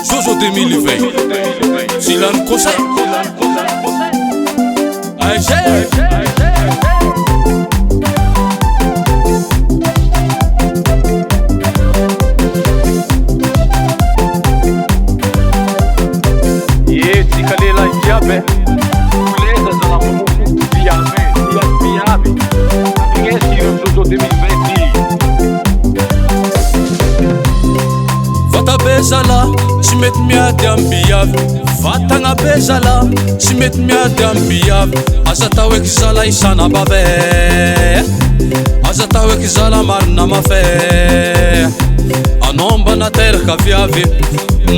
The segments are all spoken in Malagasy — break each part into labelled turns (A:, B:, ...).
A: Jojo 2020 Silano Conseil AG
B: Jiabe, beleza, dona Mumu, Miabe, ninguém se Jojo 2020.
A: Vata bezala, si mety miady ambiavy. Vatagna bezala, si mety miady ambiavy. Aza tao eky zala isana bave, aza tao eky zala marina mafé. Anao mbana teraka viavy,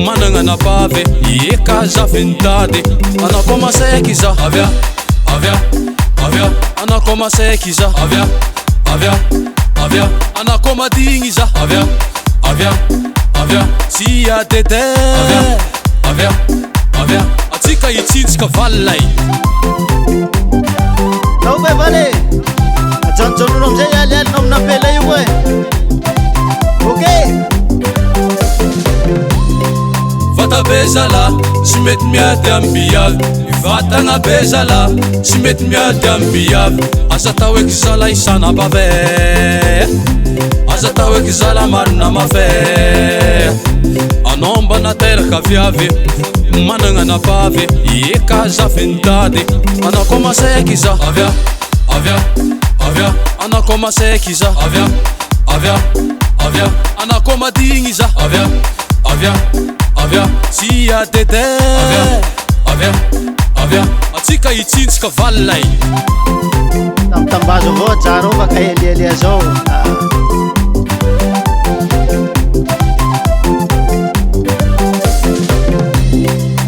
A: managna napavy. Eka zavy nitady, anao koa masaiky za. Avia, anao koa masaiky za. Avia, anao koa madigny za. Avia, sia dede. Avia, atsika hitsintsika valilay.
C: Tao be vale, ajanonjanonao amizay alialinao amina pela io e. Ok.
A: Vata bezala, si mety miady ambiavy. Vatagna bezala, si mety miady ambiavy. Aza tao eky zala isana bave, aza tao eky zala marina mafé. Anao mbana teraka viavy, managna napavy. Eka zavy nitady, anao koa masaiky za. Avia, anao koa masaiky za. Avia, anao koa madigny za. Avia, sia dede. Avia, atsika hitsintsika valilay.
C: Tambazo avao tsara ova ka elialia zao.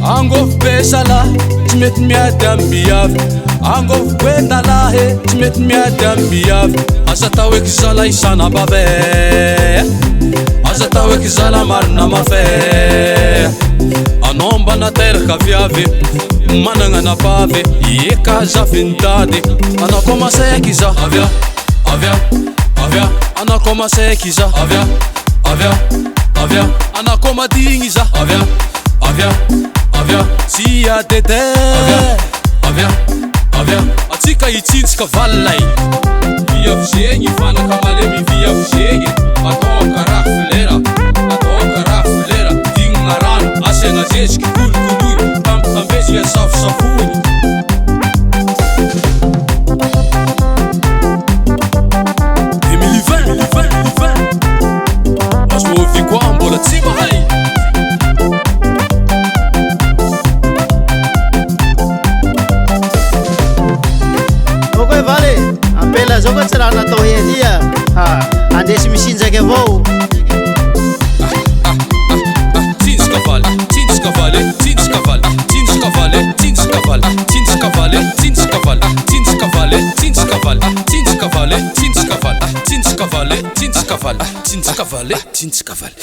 A: Angovy bezala, tsy mety miady ambiavy. Angovy bendalahy, tsy mety miady ambiavy. Aza tao eky zala isana bave, aza tao eky zala marina mafé. Anao mbana teraka viavy, managna napavy. Eka zavy nitady, anao koa masaiky za. Avia, anao koa masaiky za. Avia, anao koa madigny za. Avia, sia dede. Avia, atsika hitsintsika valilay. Viavy zegny, fanaka malemy viavy zegny. Atao karaha flera, dignina rano, asiagna zeziky kolokoloy. Tambezika safosafony. Azo ovy koa mbola tsy mahay.
C: Ok vale, apela zao koa tsy raha natao helia. Andesy misinjaky avao.
A: Tinskavale.